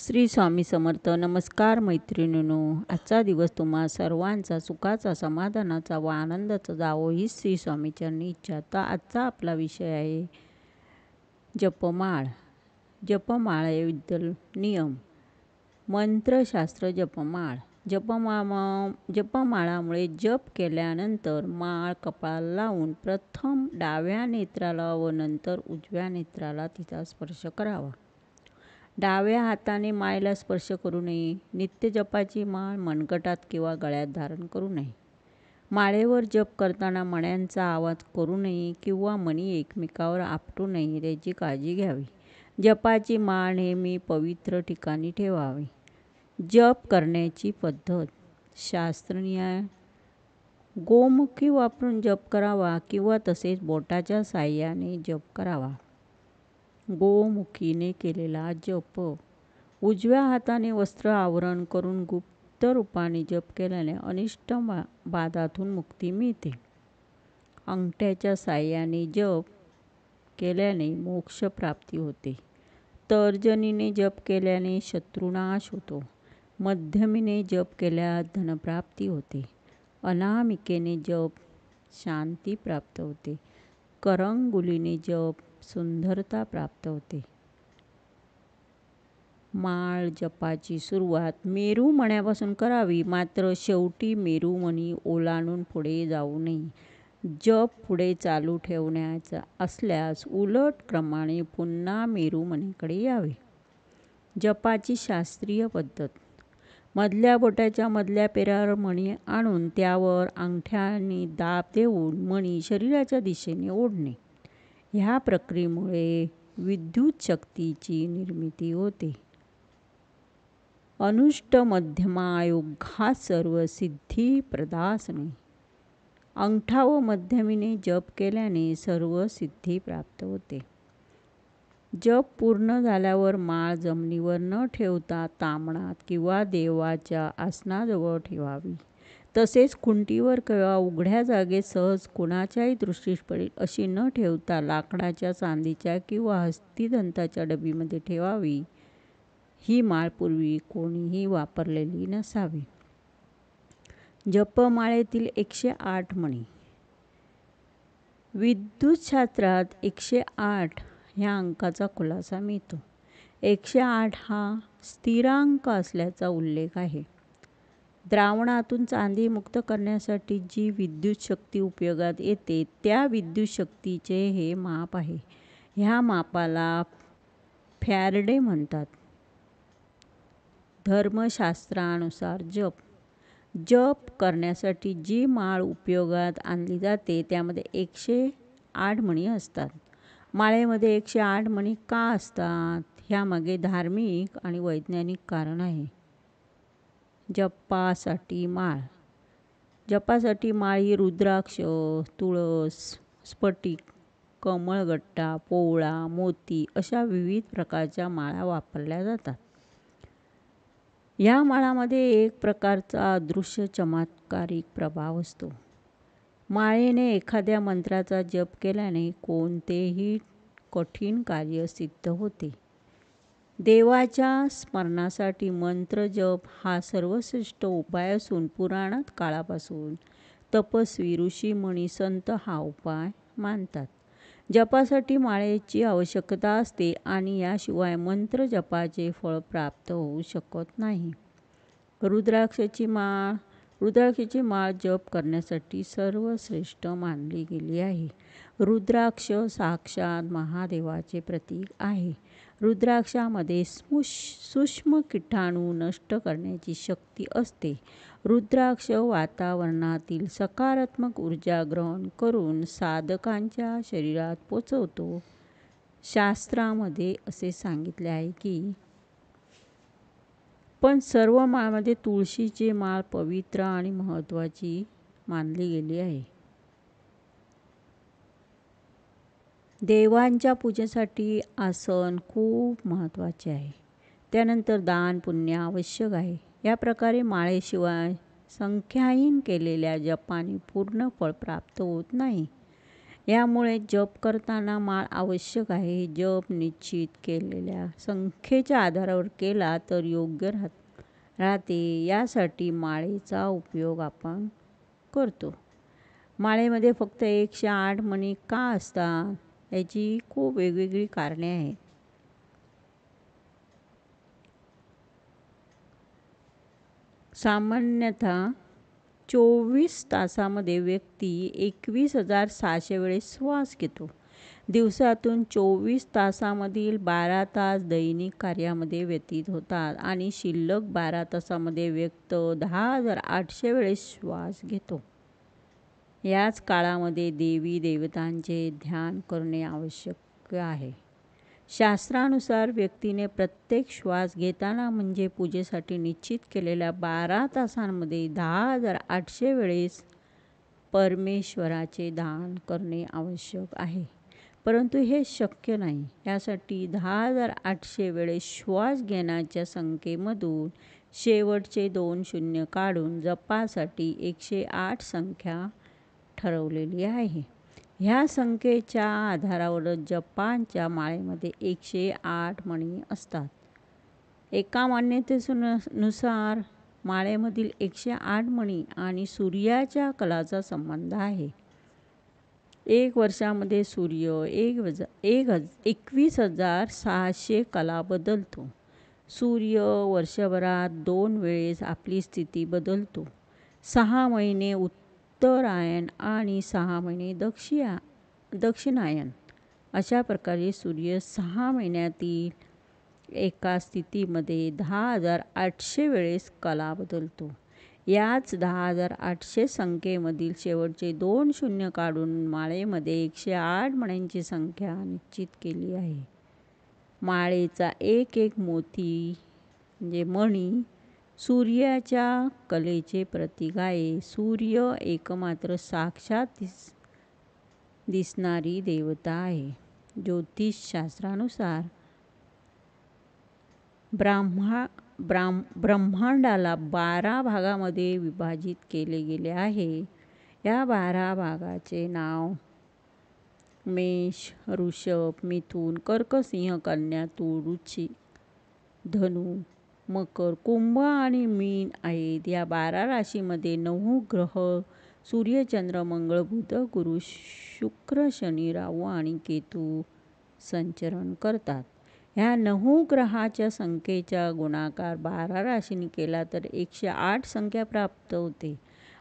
श्री स्वामी समर्थ. नमस्कार मैत्रिणींनो, आजचा दिवस तुम्हा सर्वांचा सुखाचा, समाधानाचा व आनंदाचा जावो ही श्री स्वामीचरणी इच्छा. तर आजचा आपला विषय आहे जपमाळ. जपमाळेबद्दल नियम. मंत्रशास्त्र. जपमाळामुळे जप केल्यानंतर माळ कपाळाला लावून प्रथम डाव्या नेत्राला व नंतर उजव्या नेत्राला तिचा स्पर्श करावा. डाव्या हाताने माळेला स्पर्श करू नये. नित्य जपाची माळ मनगटात किंवा गळ्यात धारण करू नये. माळेवर जप करताना मण्यांचा आवाज करू नये किंवा मणी एकमेकावर आपटू नये याची काळजी घ्यावी. जपाची माळ नेहमी पवित्र ठिकाणी ठेवावी. जप करण्याची पद्धत. शास्त्रन्याय. गोमुखी वापरून जप करावा किंवा तसेच बोटाच्या साहाय्याने जप करावा. गोमुखीने केलेला जप. उजव्या हाताने वस्त्र आवरण करून गुप्त रूपाने जप केल्याने अनिष्ट बाधातून मुक्ती मिळते. अंगठ्याच्या साहाय्याने जप केल्याने मोक्ष प्राप्ती होते. तर्जनीने जप केल्याने शत्रुनाश होतो. मध्यमीने जप केल्यास धनप्राप्ती होते. अनामिकेने जप शांती प्राप्त होते. करंगुलीने जप सुंदरता प्राप्त होते. माळ जपाची सुरुवात मेरू मण्यापासून करावी, मात्र शेवटी मेरू मणी ओलांडून पुढे जाऊ नये. जप पुढे चालू ठेवायचा असल्यास उलट क्रमाने पुन्हा मेरू मणीकडे यावे. जपाची शास्त्रीय पद्धत. मधल्या बोटाच्या मधल्या पेरावर मणी आणून त्यावर अंगठ्याने दाब देऊन मणी शरीराच्या दिशेने ओढणे. ह्या प्रक्रियेमुळे विद्युत शक्तीची निर्मिती होते. अनुष्ट मध्यमा योगात सर्व सिद्धी प्रदासने. अंगठा व मध्यमीने जप केल्याने सर्व सिद्धी प्राप्त होते. जप पूर्ण झाल्यावर माळ जमिनीवर न ठेवता ताम्हणात किंवा देवाच्या आसनाजवळ ठेवावी. तसेच खुंटीवर किंवा उघड्या जागेत सहज कुणाच्याही दृष्टीस पडेल अशी न ठेवता लाकडाच्या, चांदीच्या किंवा हस्तिदंताच्या डबीमध्ये ठेवावी. ही माळ पूर्वी कोणीही वापरलेली नसावी. जपमाळेतील 108 मणी. विद्युतशास्त्रात 108 ह्या अंकाचा खुलासा मिळतो. 108 हा स्थिरांक असल्याचा उल्लेख आहे. द्रावणातून चांदी मुक्त करण्यासाठी जी विद्युत शक्ती उपयोगात येते त्या विद्युत शक्तीचे हे माप आहे. ह्या मापाला फॅरेडे म्हणतात. धर्मशास्त्रानुसार जप करण्यासाठी जी माळ उपयोगात आणली जाते त्यामध्ये 108 मणी असतात. माळेमध्ये 108 मणी का असतात? ह्यामागे धार्मिक आणि वैज्ञानिक कारण आहे. जपासाठी माळ. जपासाठी माळ ही रुद्राक्ष, तुळस, स्फटिक, कमळगट्टा, पोवळा, मोती अशा विविध प्रकारच्या माळा वापरल्या जातात. ह्या माळामध्ये एक प्रकारचा अदृश्य चमत्कारिक प्रभाव असतो. माळेने एखाद्या मंत्राचा जप केल्याने कोणतेही कठीण कार्य सिद्ध होते. देवाच्या स्मरणासाठी मंत्र जप हा सर्वश्रेष्ठ उपाय असून पुराणात काळापासून तपस्वी, ऋषी, मुनी, संत हा उपाय मानतात. जपासाठी माळेची आवश्यकता असते आणि याशिवाय मंत्र जपाचे फळ प्राप्त होऊ शकत नाही. रुद्राक्षाची माळ. रुद्राक्षाची माळ जप करण्यासाठी सर्वश्रेष्ठ मानली गेली आहे. रुद्राक्ष साक्षात महादेवाचे प्रतीक आहे. रुद्राक्षामध्ये सूक्ष्म किटाणू नष्ट करण्याची शक्ती असते. रुद्राक्ष वातावरणातील सकारात्मक ऊर्जा ग्रहण करून साधकांच्या शरीरात पोचवतो. शास्त्रामध्ये असे सांगितले आहे की पण सर्व माळांमध्ये तुळशीची माळ पवित्र आणि महत्त्वाची मानली गेली आहे. देवांच्या पूजेसाठी आसन खूप महत्त्वाचे आहे. त्यानंतर दान पुण्य आवश्यक आहे. या प्रकारे माळेशिवाय संख्याहीन केलेल्या जपाने पूर्ण फळ प्राप्त होत नाही. यामुळे जप करताना माळ आवश्यक आहे. जप निश्चित केलेल्या संख्येच्या आधारावर केला तर योग्य राहते. यासाठी माळेचा उपयोग आपण करतो. माळेमध्ये फक्त 108 मणी का असतात? याची खूप वेगवेगळी कारणे आहेत. सामान्यतः 24 तासामध्ये व्यक्ती 21,600 वेळेस श्वास घेतो. दिवसातून 24 तासामधील 12 तास दैनिक कार्यामध्ये व्यतीत होतात आणि शिल्लक 12 तासामध्ये व्यक्ती 10,800 वेळेस श्वास घेतो. याच काळामध्ये देवी देवतांचे ध्यान करणे आवश्यक आहे. शास्त्रानुसार व्यक्तीने प्रत्येक श्वास घेताना म्हणजे पूजेसाठी निश्चित केलेल्या 12 तासांमध्ये 10,800 वेळेस परमेश्वराचे ध्यान करणे आवश्यक आहे. परंतु हे शक्य नाही. यासाठी 10,800 वेळेस श्वास घेण्याच्या संख्येमधून शेवटचे 2 शून्य काढून जपासाठी 108 संख्या ठरवलेली आहे. ह्या संख्येच्या आधारावर जपांच्या माळेमध्ये 108 मणी असतात. एका मान्यतेनुसार माळेमधील 108 मणी आणि सूर्याच्या कलाचा संबंध आहे. एक वर्षामध्ये सूर्य 21,600 कला बदलतो. सूर्य वर्षभरात 2 वेळेस आपली स्थिती बदलतो. 6 महिने उत्तरायण आणि 6 महिने दक्षिणायन. अशा प्रकारे सूर्य 6 महिन्यातील एका स्थितीमध्ये 10,800 वेळेस कला बदलतो. याच 10,800 संख्येमधील शेवटचे 2 शून्य काढून माळेमध्ये 108 मण्यांची संख्या निश्चित केली आहे. माळेचा एक एक मोती म्हणजे मणी सूर्याच्या कलेचे प्रतीक आहे. सूर्य एकमात्र साक्षात दिसणारी देवता आहे. ज्योतिषशास्त्रानुसार ब्रह्मांडाला 12 भागामध्ये विभाजित केले गेले आहे. या 12 भागाचे नाव मेष, वृषभ, मिथुन, कर्क, सिंह, कन्या, तूळ, वृश्चिक, धनु, मकर, कुंभ आणि मीन आहेत. या 12 राशीमध्ये 9 ग्रह सूर्य, चंद्र, मंगळ, बुध, गुरु, शुक्र, शनी, राहू आणि केतू संचरण करतात. ह्या 9 ग्रहाच्या संख्येचा गुणाकार 12 राशींनी केला तर 108 संख्या प्राप्त होते.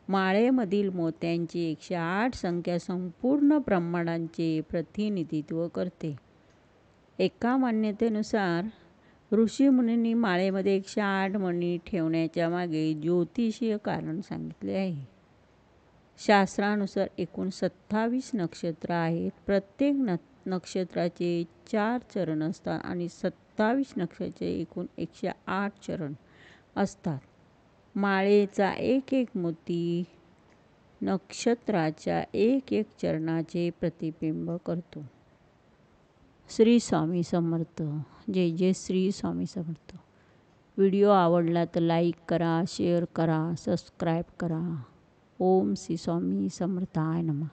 माळेमधील मोत्यांची 108 संख्या संपूर्ण ब्रह्मांडाचे प्रतिनिधित्व करते. एका मान्यतेनुसार ऋषीमुनींनी माळेमध्ये 108 मणी ठेवण्याच्या मागे ज्योतिषीय कारण सांगितले आहे. शास्त्रानुसार एकूण 27 नक्षत्र आहेत. प्रत्येक नक्षत्राचे 4 चरण असतात आणि 27 नक्षत्राचे एकूण 108 चरण असतात. माळेचा एक एक मोती नक्षत्राच्या एक एक चरणाचे प्रतिबिंब करतो. श्री स्वामी समर्थ. जय जय श्री स्वामी समर्थ. व्हिडिओ आवडला तर लाईक करा, शेअर करा, सबस्क्राईब करा. ओम श्री स्वामी समर्थाय नमः.